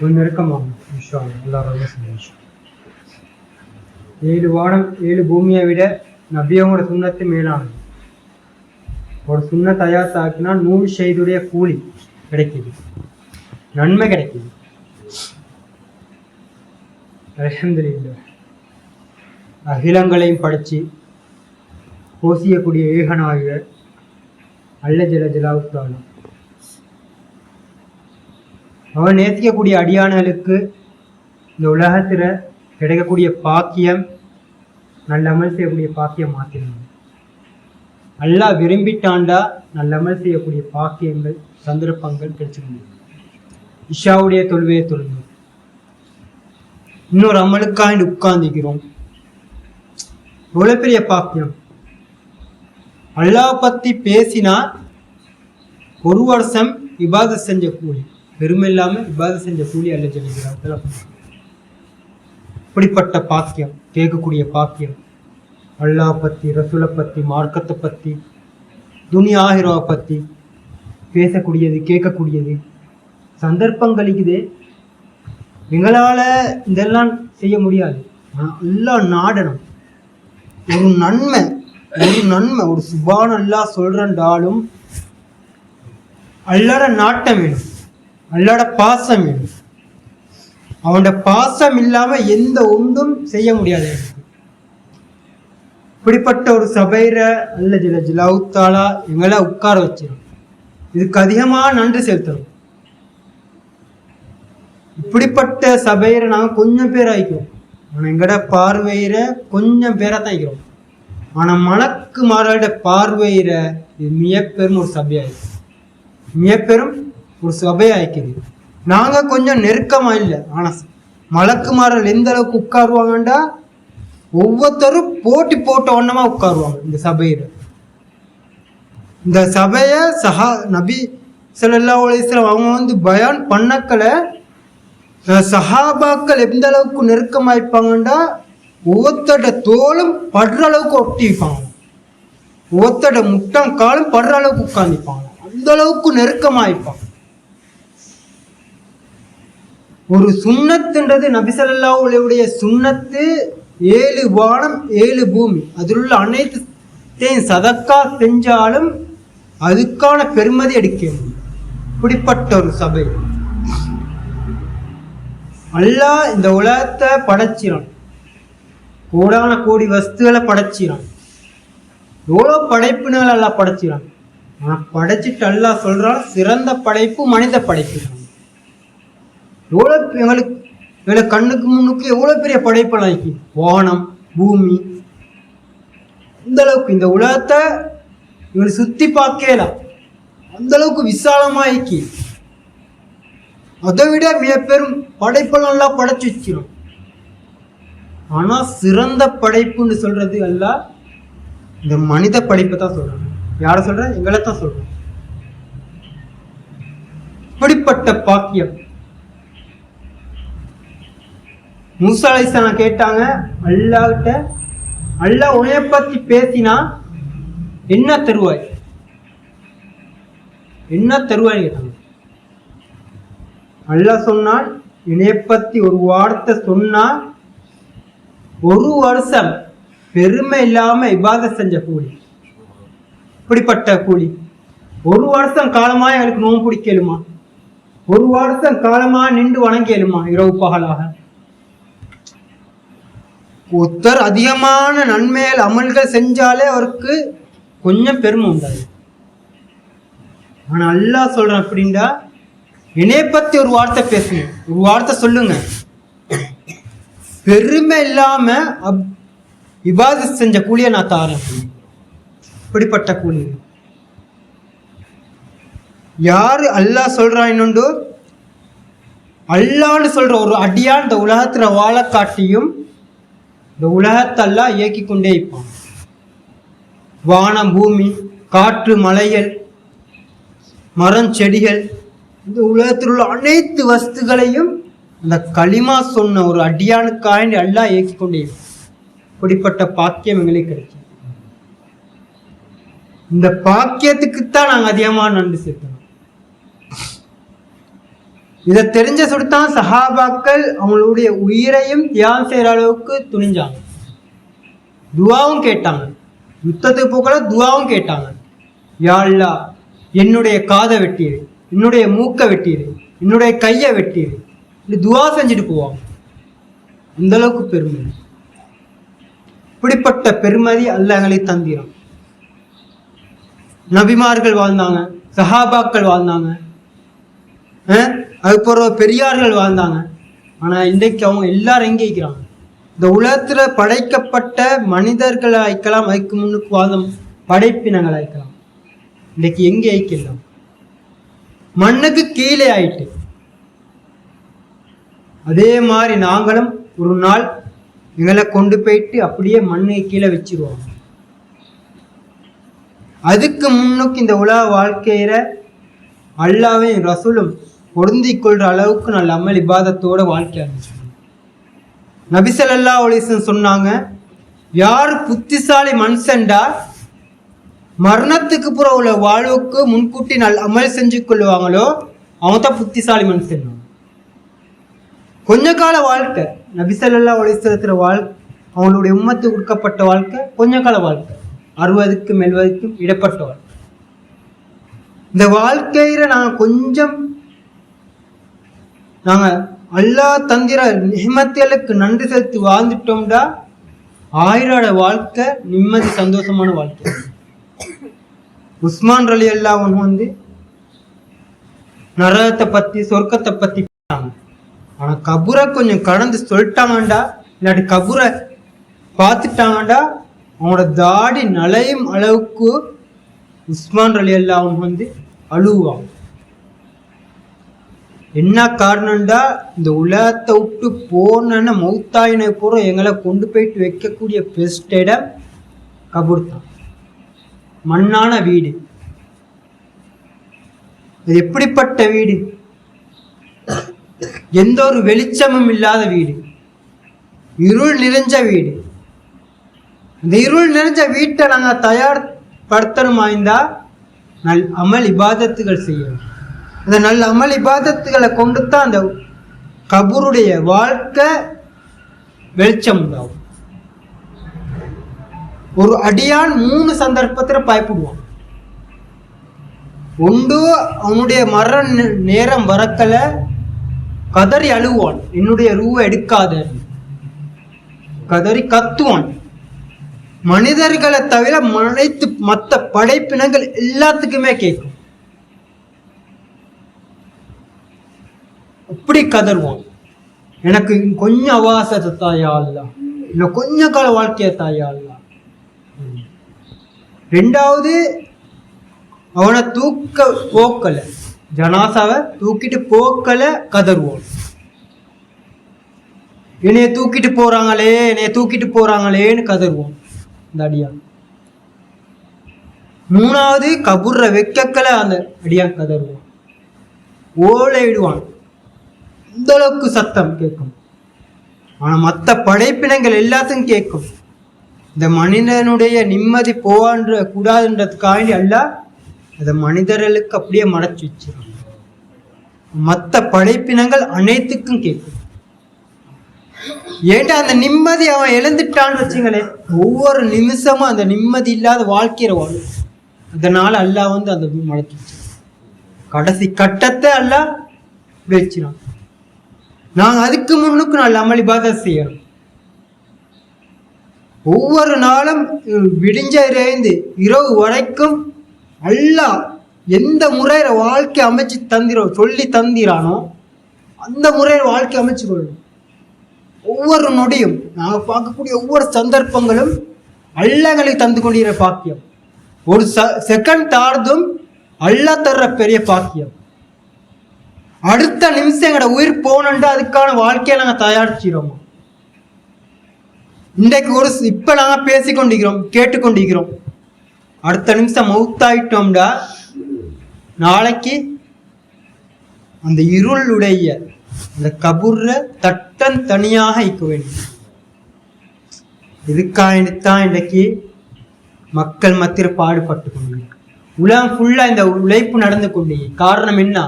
ஒரு நெருக்கமாகும். இன்ஷா அல்லாஹ் எல்லாரோட சந்தோஷம். 7 வானம் 7 பூமியை விட நபியோட சுண்ணத்து மேலானது. ஒரு சுண்ண தயாத்தாக்கினா 100 ஷஹீதுடைய கூலி கிடைக்குது, நன்மை கிடைக்குது. அல்ஹம்துலில்லாஹ். அகிலங்களையும் படித்து போசியக்கூடிய ஏகனாகிய அல்ல ஜலஜலாவுத்தான அவன் நேசிக்கக்கூடிய அடியானர்களுக்கு இந்த உலகத்தில் கிடைக்கக்கூடிய பாக்கியம் நல்ல அமல் செய்யக்கூடிய பாக்கியம் மாற்றினாங்க. அல்லாஹ் விரும்பிட்டாண்டா நல்ல அமல் செய்யக்கூடிய பாக்கியங்கள் சந்தர்ப்பங்கள் கிடைச்சிருந்தது. இஷாவுடைய தொழுவையை தொழுந்தோம், இன்னொரு அமலுக்காக உட்கார்ந்துக்கிறோம். எவ்வளோ பெரிய பாக்கியம்! அல்லாஹ் பற்றி பேசினா 1 வருஷம் இபாதத் செஞ்ச கூலி, பெருமை இல்லாமல் இபாதத் செஞ்ச கூலி அல்ல சொல்லுகிறார். இப்படிப்பட்ட பாக்கியம், கேட்கக்கூடிய பாக்கியம், அல்லாஹ் பற்றி, ரசூலை பற்றி, மார்க்கத்தை பற்றி, துனியா ஆகிராவை பற்றி பேசக்கூடியது, கேட்கக்கூடியது சந்தர்ப்பங்களுக்குதே. எங்களால் இதெல்லாம் செய்ய முடியாது. எல்லாம் நாடணும். ஒரு நன்மை ஒரு சுபான் அல்லாஹ் சொல்றாலும் அல்லாட நாட்டம் வேணும், அல்லாட பாசம் வேணும். அவனோட பாசம் இல்லாம எந்த ஒன்றும் செய்ய முடியாது. இப்படிப்பட்ட ஒரு சபையில அல்ல ஜலவுத்தாலா எங்களை உட்கார வச்சிடும். இதுக்கு அதிகமா நன்றி செலுத்தணும். இப்படிப்பட்ட சபையில நாங்கள் கொஞ்சம் பேர் ஆயிக்கிறோம். ஆனால் எங்கட பார்வையில கொஞ்சம் பேரை தான் ஆயிக்கிறோம். ஆனால் மலக்கு மாறாட பார்வையில இது மிகப்பெரும் ஒரு சபையாயிருக்கு, மிகப்பெரும் ஒரு சபையாயிக்குது. நாங்கள் கொஞ்சம் நெருக்கமாக இல்லை. ஆனால் மலக்கு மாறல் எந்த அளவுக்கு உட்காருவாங்கண்டா ஒவ்வொருத்தரும் போட்டி போட்ட ஒன்றமா உட்காருவாங்க இந்த சபையில். இந்த சபையை நபி ஸல்லல்லாஹு அலைஹி வஸல்லம் அவங்க பயான் பண்ணக்கலை சஹாபாக்கள் எந்த அளவுக்கு நெருக்கமாயிருப்பாங்கண்டா ஒவ்வொருத்தோட தோளும் படுற அளவுக்கு ஒட்டி வைப்பாங்க, ஒவ்வொருத்தோட முட்டம் காலும் படுற அளவுக்கு உட்கார்ந்துப்பாங்க. அந்த அளவுக்கு நெருக்கமாயிருப்பாங்க. ஒரு சுன்னத்துன்றது நபி ஸல்லல்லாஹு அலைஹி உடைய சுன்னத்து 7 வானம் 7 பூமி, அதில் உள்ள அனைத்தையும் சதக்கா செஞ்சாலும் அதுக்கான பெருமதி எடுக்க முடியும். இப்படிப்பட்ட ஒரு சபை. அல்லாஹ் இந்த உலகத்தை படைச்சிறான், கோடான கோடி வஸ்துகளை படைச்சிறான், எவ்வளோ படைப்புகள் எல்லாம் படைச்சிறான். ஆனால் படைச்சிட்டு அல்லாஹ் சொல்றான் சிறந்த படைப்பு மனித படைப்பு. எவ்வளோ எங்களை கண்ணுக்கு முன்னுக்கு எவ்வளோ பெரிய படைப்பெல்லாம் இருக்கு. வானம் பூமி, இந்த அளவுக்கு இந்த உலகத்தை இவங்களை சுற்றி பார்க்கலாம், அந்த அளவுக்கு விசாலமாயிக்கு. அதை விட மிக பெரும் படைப்பெல்லாம் படைச்சு வச்சிடும். ஆனா சிறந்த படைப்புன்னு சொல்றது அல்ல, இந்த மனித படைப்பை தான் சொல்றாங்க. யார சொல்ற? எங்களை தான் சொல்றோம். இப்படிப்பட்ட பாக்கியம். மூசா அலைஹிஸ்ஸலாம் கேட்டாங்க அல்லாஹ்கிட்ட, அல்லாஹ் உன்னைய பத்தி பேசினா என்ன தருவாய், என்ன தருவாய் கேட்டாங்க. அல்லாஹ் சொன்னான் என்னைய பத்தி ஒரு வார்த்தை சொன்னா 1 வருஷம் பெருமை இல்லாம இபாதத் செஞ்ச கூலி. இப்படிப்பட்ட கூலி. 1 வருஷம் காலமா எனக்கு நோன்பு பிடிக்கலுமா, 1 வருஷம் காலமா நின்று வணங்கலுமா இரவு பகலாக. ஒருத்தர் அதிகமான நன்மைகள் அமல்கள் செஞ்சாலே அவருக்கு கொஞ்சம் பெருமை உண்டாது. ஆனா அல்லாஹ் சொல்றேன் அப்படின்டா என்னைய பத்தி ஒரு வார்த்தை பேசுங்க, ஒரு வார்த்தை சொல்லுங்க, பெருமை இல்லாம இபாதத் செஞ்ச கூலியை நான் தாரேன். இப்படிப்பட்ட கூலி. யாரு அல்லாஹ் சொல்றான் இன்னொன்று, அல்லான்னு சொல்ற ஒரு அடியான் இந்த உலகத்துல வாழ காட்டியும் இந்த உலகத்தை எல்லாம் இயக்கி கொண்டே இருப்பான். வானம் பூமி காற்று மலைகள் மரம் செடிகள், இந்த உலகத்தில் உள்ள அனைத்து வஸ்துகளையும் அந்த களிமா சொன்ன ஒரு அடியானுக்காண்டி அல்லாஹ் இயக்கி கொண்டே இருப்பான். இப்படிப்பட்ட பாக்கியம் எங்களுக்கு கிடைக்கும். இந்த பாக்கியத்துக்குத்தான் நாங்கள் அதிகமாக நன்றி சேர்க்கணும். இதை தெரிஞ்ச சுடுத்தான் சஹாபாக்கள் அவங்களுடைய உயிரையும் தியாகம் செய்யற அளவுக்கு துணிஞ்சாங்க. துவாவும் கேட்டாங்க, யுத்தத்துக்கு போகல துவாவும் கேட்டாங்க. யா அல்லாஹ், என்னுடைய காதை வெட்டிடு, என்னுடைய மூக்கை வெட்டிடு, என்னுடைய கையை வெட்டிடு, இப்படி துவா செஞ்சுட்டு போவாங்க. இந்த அளவுக்கு பெருமை. இப்படிப்பட்ட பெருமதி அல்லாஹ் எங்களுக்கு தந்திரம். நபிமார்கள் வாழ்ந்தாங்க, சஹாபாக்கள் வாழ்ந்தாங்க, அதுக்கப்புறம் பெரியார்கள் வாழ்ந்தாங்க. ஆனா இன்றைக்கு அவங்க எல்லாரும் எங்கே இருக்கிறாங்க? இந்த உலகத்துல படைக்கப்பட்ட மனிதர்கள் ஆய்க்கலாம், அதுக்கு முன்னுக்கு வாழ்ந்த படைப்பினங்கள் ஆய்க்கலாம். இன்றைக்கு எங்கே ஐக்கலாம்? மண்ணுக்கு கீழே ஆயிட்டு. அதே மாதிரி நாங்களும் ஒரு நாள் எங்களை கொண்டு போயிட்டு அப்படியே மண்ணை கீழே வச்சிருவாங்க. அதுக்கு முன்னுக்கு இந்த உலக வாழ்க்கையில அல்லாஹ்வையும் ரசூலும் பொருந்தி கொள்ற அளவுக்கு நல்ல அமல் இபாதத்தோட வாழ்க்கை ஆரம்பிச்சு. நபி ஸல்லல்லாஹு அலைஹி வஸல்லம் சொன்னாங்க, யார் புத்திசாலி மனுஷன்டா மரணத்துக்கு புறம் உள்ள வாழ்வுக்கு முன்கூட்டி நல்ல அமல் செஞ்சு கொள்வாங்களோ அவங்க தான் புத்திசாலி மனுஷன். கொஞ்ச கால வாழ்க்கை நபி ஸல்லல்லாஹு அலைஹி வஸல்லம் அவங்களுடைய உம்மத்துக்கு கொடுக்கப்பட்ட வாழ்க்கை கொஞ்ச கால வாழ்க்கை, 60க்கும் 70க்கும் இடப்பட்ட வாழ்க்கை. இந்த வாழ்க்கையில நாங்க அல்லாஹ் தந்திர நிஹ்மத்துகளுக்கு நன்றி செலுத்தி வாழ்ந்துட்டோம்டா ஆயிரோட வாழ்க்கை நிம்மதி சந்தோஷமான வாழ்க்கை. உஸ்மான் ரலியல்லாஹு அன்ஹு வந்து நரகத்தை பத்தி சொர்க்கத்தை பத்தி பேசினாங்க. ஆனா கபூரை கொஞ்சம் கடந்து சொல்லிட்டாங்கண்டா, இல்லாட்டி கபூரை பார்த்துட்டாங்கண்டா அவனோட தாடி நலையும் அளவுக்கு உஸ்மான் ரலியல்லாஹு அன்ஹு வந்து அழுவாங்க. என்ன காரணம்டா, இந்த உலகத்தை விட்டு போன மௌத்தாயினை போற எங்களை கொண்டு போயிட்டு வைக்கக்கூடிய பெஸ்ட் இடம் கபூர் தான். மண்ணான வீடு. இது எப்படிப்பட்ட வீடு? எந்த ஒரு வெளிச்சமும் இல்லாத வீடு, இருள் நிறைஞ்ச வீடு. இந்த இருள் நிறைஞ்ச வீட்டை நாங்கள் தயார்படுத்தணுமாய்ந்தா நல் அமல் இபாதத்துகள் செய்யணும். அந்த நல்ல அமல் இபாதத்துகளை கொண்டு தான் அந்த கபூருடைய வாழ்க்கை வெளிச்சம் உண்டாகும். ஒரு அடியான் 3 சந்தர்ப்பத்தில் பயப்படுவான். ஒன்று, அவனுடைய மரண நேரம் வரக்கல கதறி அழுவான், என்னுடைய ரூவை எடுக்காத, கதறி கத்துவான். மனிதர்களை தவிர மற்ற படைப்பினங்கள் எல்லாத்துக்குமே கேட்கும். அப்படி கதறுவான், எனக்கு கொஞ்சம் அவாசத்தை தாயா அல்லா, இல்லை கொஞ்ச கால வாழ்க்கைய தாயா அல்லா. 2வது, அவனை தூக்க போக்கல, ஜனாசாவை தூக்கிட்டு போக்கல கதறுவான். என்னைய தூக்கிட்டு போறாங்களேன்னு கதறுவான் இந்த அடியான். 3வது, கபூர்ற வைக்கல அந்த அடியான் கதறுவான், ஓலையிடுவான். இந்த அளவுக்கு சத்தம் கேட்கும். ஆனா மற்ற படைப்பினங்கள் எல்லாத்துக்கும் கேட்கும். இந்த மனிதனுடைய நிம்மதி போவான்ற கூடாதுன்றதுக்காண்டி அல்ல அந்த மனிதர்களுக்கு அப்படியே மறைச்சு வச்சிடும். மற்ற படைப்பினங்கள் அனைத்துக்கும் கேட்கும். ஏன்டா அந்த நிம்மதி அவன் இழந்துட்டான்னு வச்சுங்களேன், ஒவ்வொரு நிமிஷமும் அந்த நிம்மதி இல்லாத வாழ்க்கையில வாழும். அதனால அல்லாஹ் வந்து அந்த மறைச்சு வச்சு கடைசி கட்டத்தை அல்லாஹ் வச்சிடும். நாங்கள் அதுக்கு முன்னுக்கு நல்ல அமல் இபாதத் செய்யணும். ஒவ்வொரு நாளும் விடிஞ்சிருந்து இரவு வரைக்கும் அல்லாஹ் எந்த முறையில வாழ்க்கை அமைச்சு சொல்லி தந்திரானோ அந்த முறையில வாழ்க்கை அமைச்சு கொள்ளணும். ஒவ்வொரு நொடியும் நாங்கள் பார்க்கக்கூடிய ஒவ்வொரு சந்தர்ப்பங்களும் அல்லாஹ்களை தந்து கொண்டிருக்கிற பாக்கியம். ஒரு செகண்ட் தாழ்ந்தும் அல்லாஹ் தர்ற பெரிய பாக்கியம். அடுத்த நிமிஷம் எங்களோட உயிர் போனண்டா அதுக்கான வாழ்க்கையை நாங்கள் தயாரிச்சிரோமா? இன்றைக்கு இப்ப நாங்க பேசிக்கொண்டிருக்கிறோம், கேட்டுக்கொண்டிருக்கிறோம். அடுத்த நிமிஷம் மௌத்தாயிட்டோம்டா நாளைக்கு அந்த இருளுடைய அந்த கபூர்ல தட்டன் தனியாக இருக்க வேண்டும். இதுக்காகத்தான் இன்றைக்கு மக்கள் மத்தியில் பாடுபட்டு கொண்டு உலகம் ஃபுல்லா இந்த உழைப்பு நடந்து கொண்டே. காரணம் என்ன?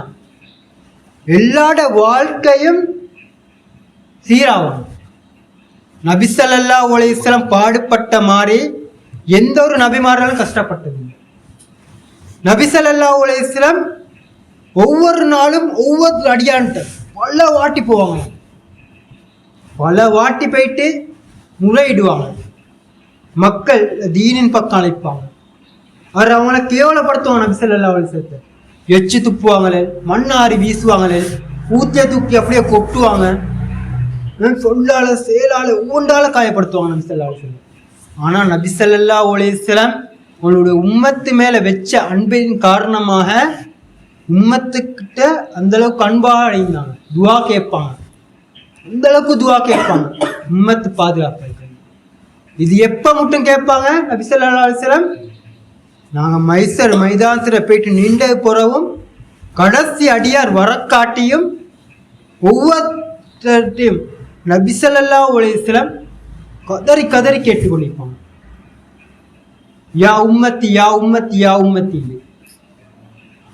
எல்லாட வாழ்க்கையும் சீராகும். நபி ஸல்லல்லாஹு அலைஹி வஸல்லம் பாடுபட்ட மாதிரி எந்த ஒரு நபிமார்களும் கஷ்டப்பட்டது. நபி ஸல்லல்லாஹு அலைஹி வஸல்லம் ஒவ்வொரு நாளும் ஒவ்வொரு அடியான்ட்ட பல வாட்டி போவாங்க, பல வாட்டி போயிட்டு முறையிடுவாங்க, மக்கள் தீனின் பக்கம் அழைப்பாங்க. அவர் அவங்கள கேவலப்படுத்துவாங்க. நபி ஸல்லல்லாஹு அலைஹி வஸல்லம் எச்சு துப்புவாங்களே, மண்ணாரி வீசுவாங்களே, ஊத்திய தூக்கி அப்படியே கொட்டுவாங்க, சொல்லால செயலால ஒவ்வொன்றால காயப்படுத்துவாங்க நபி ஸல்லல்லாஹு அலைஹி வஸல்லம். ஆனால் நபி ஸல்லல்லாஹு அலைஹி வஸல்லம் உங்களுடைய உம்மத்து மேல வச்ச அன்பின் காரணமாக உம்மத்துக்கிட்ட அந்த அளவுக்கு அன்பாக அடைந்தாங்க. துவா கேட்பாங்க, அந்த அளவுக்கு துவா கேட்பாங்க, உம்மத்து பாதுகாப்பு. இது எப்ப மட்டும் கேட்பாங்க நபி ஸல்லல்லாஹு அலைஹி வஸல்லம்? நாங்க மைசர் மைதானத்துல போயிட்டு நின்ற போறவும் கடைசி அடியார் வரக்காட்டியும் ஒவ்வொருத்தையும் நபி ஸல்லல்லாஹு அலைஹி வஸல்லம் கதறி கதறி கேட்டுக்கொண்டிருப்பாங்க, யா உம்மத்தி யா உம்மத்தி யா உம்மத்தி.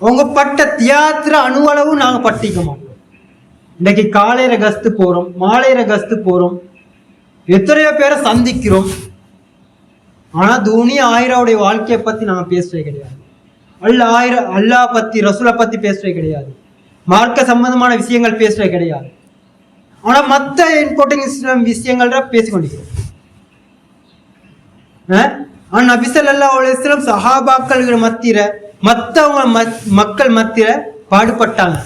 அவங்க பட்ட தியாத்திர அணுவளவும் நாங்கள் பட்டிக்க மாட்டோம். இன்னைக்கு காலையில கஸ்து போறோம், மாலையில கஸ்து போறோம், எத்தனையோ பேரை சந்திக்கிறோம். ஆனா துனியா ஆயிராவுடைய வாழ்க்கையை பத்தி நாங்க பேசுறதே கிடையாது. அல்லாஹ் பத்தி ரசூலை பத்தி பேசுறதே கிடையாது. மார்க்க சம்பந்தமான விஷயங்கள் பேசுறதே கிடையாது. ஆனா மத்த இம்பார்ட்டன்ட் விஷயங்கள் பேசிக்கொண்டிருக்கிறோம். ஆனா நபி ஸல்லல்லாஹு அலைஹி வஸல்லம் சஹாபாக்கள் மத்தியில மற்றவங்க மக்கள் மத்தியில பாடுபட்டாங்க.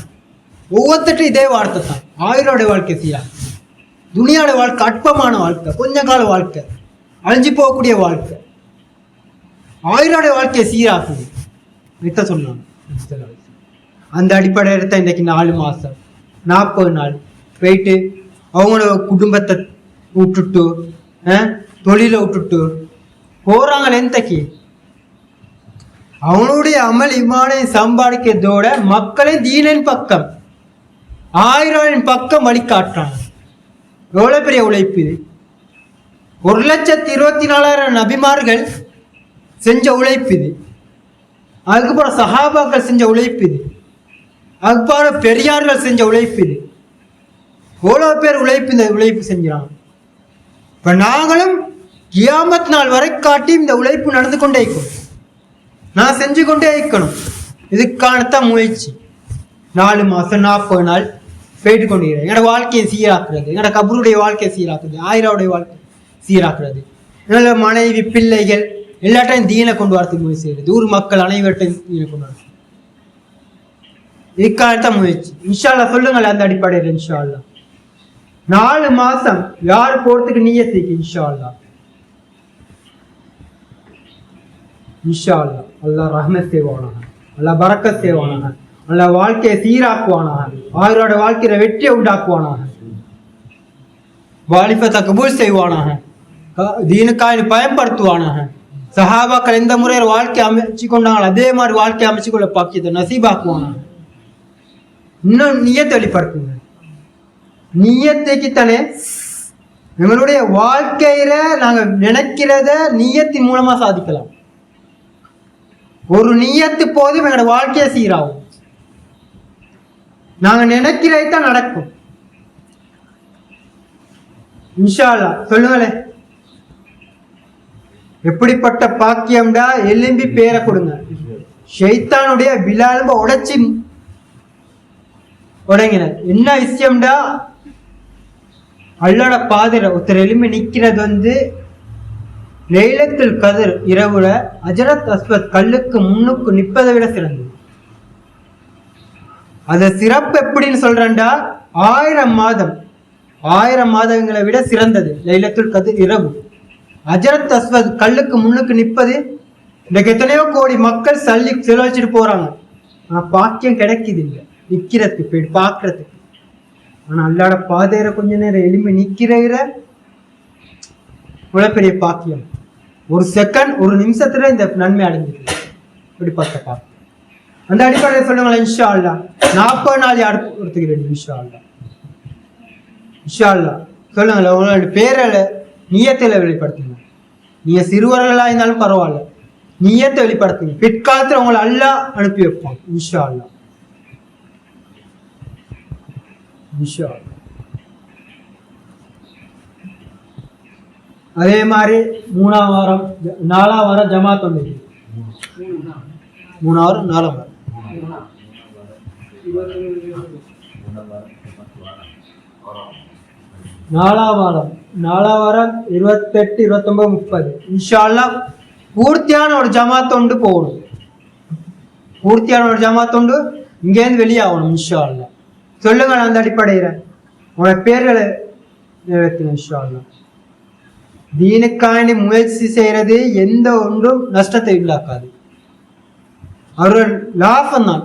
ஒவ்வொருத்தட்டும் இதே வார்த்தை தான், ஆயிரோட வாழ்க்கை சீரா, துனியாவோட வாழ்க்கை அற்பமான வாழ்க்கை, கொஞ்ச கால வாழ்க்கை, அழிஞ்சு போகக்கூடிய வாழ்க்கை, ஆயிரோட வாழ்க்கையை சீராக்குது இத்த சொன்னாங்க. அந்த அடிப்படையில் தான் இன்னைக்கு 4 மாசம் 40 நாள் போயிட்டு அவங்களோட குடும்பத்தை விட்டுட்டு தொழிலை விட்டுட்டு போறாங்களே. எந்தக்கு அவனுடைய அமல் இமானை சம்பாதிக்கிறதோட மக்களை தீனின் பக்கம் 1000 பக்கம் வழிகாட்டுறாங்க. எவ்வளவு பெரிய உழைப்பு இது! 1,24,000 நபிமார்கள் செஞ்ச உழைப்பு இது. அதுக்கப்புறம் சஹாபாக்கள் செஞ்ச உழைப்பு இது. அதுக்கப்புறம் பெரியார்கள் செஞ்ச உழைப்பு இது. எவ்வளவு பேர் இந்த உழைப்பு செஞ்சாங்க. இப்ப நாங்களும் கியாமத் நாள் வரை காட்டி இந்த உழைப்பு நடந்து கொண்டே இருக்கணும், நான் செஞ்சு கொண்டே இருக்கணும். இதுக்கானத்தான் முயற்சி. 4 மாசம் 40 நாள் போயிட்டு கொண்டிருக்கிறேன். என்னோட வாழ்க்கையை சீராக்குறது, என்னோட கபருடைய வாழ்க்கையை சீராக்குறது, ஆயிராவுடைய வாழ்க்கை சீராக்குறது, என்னோட மனைவி பிள்ளைகள் எல்லாட்டையும் தீனை கொண்டு வரத்துக்கு முயற்சி செய்யுது. ஊர் மக்கள் அனைவர்கிட்டையும் தீனை கொண்டு வர இதுக்கானத்தான் முயற்சி. இன்ஷா அல்லாஹ் சொல்லுங்கள். அந்த அடிப்படையில் இன்ஷா அல்லாஹ் 4 மாசம் யார் போறதுக்கு நீயத்துக்கு இன்ஷா அல்லாஹ் இன்ஷா அல்லாஹ் அல்லாஹ் ரஹ்மத் செய்வானாக, அல்லாஹ் பரக்கத் செய்வானாக, அல்லாஹ் வாழ்க்கையை சீராக்குவானாக, அவரோட வாழ்க்கையில வெற்றியை உண்டாக்குவானாக, வாலிபத்தை கபூல் செய்வானாக, தீனுக்காக பயன்படுத்துவானாக. சஹாபாக்கள் எந்த முறையில் வாழ்க்கை அமைச்சு கொண்டாங்களோ அதே மாதிரி வாழ்க்கை அமைச்சு கொள்ள பாக்கியத்தை நசீபாக்குவானாக. இன்னும் நீயத்தை வெளிப்படுத்துங்க. நீயத்தைக்குத்தானே எங்களுடைய வாழ்க்கையில நாங்க நினைக்கிறத நீயத்தின் மூலமா சாதிக்கலாம். ஒரு நீயத்து போதும் எங்களோட வாழ்க்கையை சீராகும். நாங்க நினைக்கிறதை தான் நடக்கும். இன்ஷா அல்லாஹ் சொல்லுங்களே. எப்படிப்பட்ட பாக்கியம்டா! எலும்பி பேரை கொடுங்க. ஷைத்தானுடைய விலாலும்ப உடைச்சி உடங்கினார். என்ன விஷயம்டா! அல்லாஹ்வோட பாதையில ஒருத்தர் எலும்பி நிக்கிறது லைலத்துல் கத்ர் இரவுல அஜரத் அஸ்வத் கல்லுக்கு முன்னுக்கு நிற்பதை விட சிறந்தது. அத சிறப்பு எப்படின்னு சொல்றேன்டா, 1000 மாதங்களை விட சிறந்தது லைலத்துல் கத்ர் இரவு. அஜரத் அஸ்வத் கல்லுக்கு முன்னுக்கு நிற்பது. இன்னைக்கு எத்தனையோ கோடி மக்கள் செலவழிச்சிட்டு போறாங்க, ஆனா பாக்கியம் கிடைக்குது இல்லை நிக்கிறதுக்கு போயிட்டு பாக்குறதுக்கு. ஆனா அல்லாஹ்வோட பாதையில கொஞ்ச நேரம் எலும்பி நிக்கிற இவ்வளவு பெரிய பாக்கியம். ஒரு செகண்ட், ஒரு நிமிஷத்துல இந்த நன்மை அடைஞ்சிருக்கு. இப்படிப்பட்ட பாக்கியம். அந்த அடிப்படையில் சொல்லுங்களேன். இன்ஷா அல்லாஹ் 40 நாள் யார் எடுத்துக்கிறேன். இன்ஷா அல்லாஹ் இன்ஷா அல்லாஹ் சொல்லுங்களேன். உங்களோட பேரில் நீயத்தில் வெளிப்படுத்துங்க. நீங்க சிறுவர்களா இருந்தாலும் பரவாயில்ல, நீயத்தை வெளிப்படுத்துங்க. பிற்காலத்தில் உங்களை அல்லாஹ் அனுப்பி வைப்பான் இன்ஷா அல்லாஹ். இன்ஷா அல்லாஹ். அதே மாதிரி 3ஆம் வாரம் 4ஆம் வாரம் ஜமாத் வந்து 3ஆம் வாரம் 4ஆம் வாரம் 4ஆம் வாரம் 28, 29, 30 இன்ஷா அல்லாஹ் பூர்த்தியான ஒரு ஜமாத் ஒன்று போகணும். பூர்த்தியான ஒரு ஜமாத் ஒன்று இங்கேருந்து வெளியாகணும் இன்ஷா அல்லாஹ். சொல்லுங்கள் அந்த அடிப்படையில் உங்களோட பேர்களை நிறைவேற்றணும் இன்ஷா அல்லாஹ். தீனுக்காண்டி முயற்சி செய்யறது எந்த ஒன்றும் நஷ்டத்தை உள்ளாக்காது, அவர்கள் லாபம் தான்.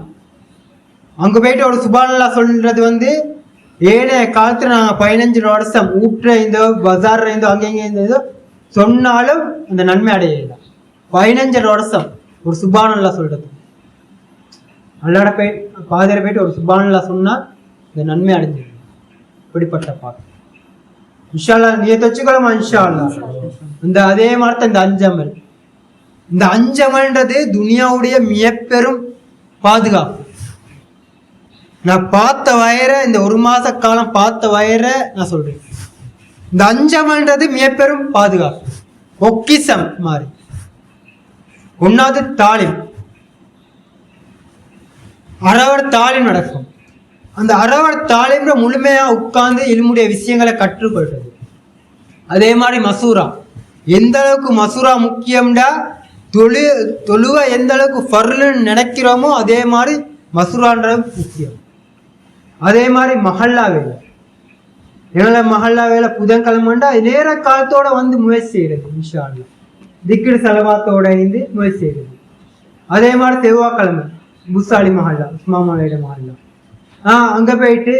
அங்க போயிட்டு ஒரு சுபானல்லா சொல்றது வந்து ஏனைய காலத்துல நாங்க 15 வருஷம் ஊற்ற இந்த பஜார் இருந்தோ அங்கெங்க இருந்ததோ சொன்னாலும் அந்த நன்மை அடையல. 15 வருஷம் ஒரு சுபானல்லா சொல்றது, அல்லாட போய் பாதிர போயிட்டு ஒரு சுபானல்லா சொன்னா இந்த நன்மை அடைஞ்சிடும். இப்படிப்பட்ட பாட்டு இன்ஷா அல்லாஹ் நீ வச்சுக்கலாமா இன்ஷா அல்லாஹ். இந்த அதே மாதிரி இந்த அஞ்சமல், இந்த அஞ்சமல்ன்றது துனியாவுடைய மிகப்பெரும் பாதுகாப்பு. நான் பார்த்த வயரை இந்த 1 மாச காலம் பார்த்த வயரை நான் சொல்றேன். இந்த அஞ்சமல்ன்றது மிகப்பெரும் பாதுகாப்பு, பொக்கிசம் மாதிரி. 1வது தாலிம், அரவர் தாலிம் நடக்கும். அந்த அரவர் தாலிம்ல முழுமையா உட்கார்ந்து இல்முடைய விஷயங்களை கற்றுக்கொள்றது. அதே மாதிரி மசூரா, எந்த அளவுக்கு மசூரா முக்கியம்டா தொழுவ எந்த அளவுக்கு ஃபர்லுன்னு நினைக்கிறோமோ அதே மாதிரி மசூரான்றது முக்கியம். அதே மாதிரி மஹல்லா வேலை, எங்களை மஹல்லா வேலை புதன்கிழமைண்டா நேர காலத்தோட வந்து முயற்சி செய்யறது இன்ஷா அல்லாஹ். திக்ர் செலவாத்தோட இருந்து முயற்சி செய்யறது. அதே மாதிரி செவ்வாய்க்கிழமை புசாலி மஹல்லா, உஸ்மானியோட மஹல்லா, அங்க போயிட்டு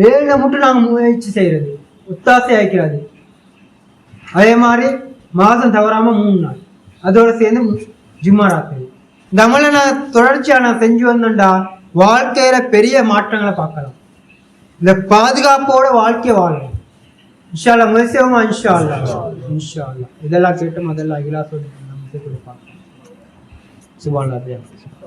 7 மட்டும் நாங்கள் முயற்சி செய்யறது, ஒத்தாசை ஆய்க்கிறது. அதே மாதிரி மாதம் தவறாம 3 நாள் அதோட சேர்ந்து ஜும்மா ராத்திரி. இந்த அமலை நான் தொடர்ச்சியா நான் செஞ்சு வந்தேன்டா வாழ்க்கையில பெரிய மாற்றங்களை பார்க்கலாம். இந்த பாதுகாப்போட வாழ்க்கையை வாழலாம் இன்ஷா அல்லாஹ். முயற்சியமா இன்ஷா அல்லாஹ். இன்ஷா அல்லாஹ் இதெல்லாம் கேட்டோம், அதெல்லாம் இலா சொல்லி நம்ம பார்க்கலாம். சுப்ஹானல்லாஹ்.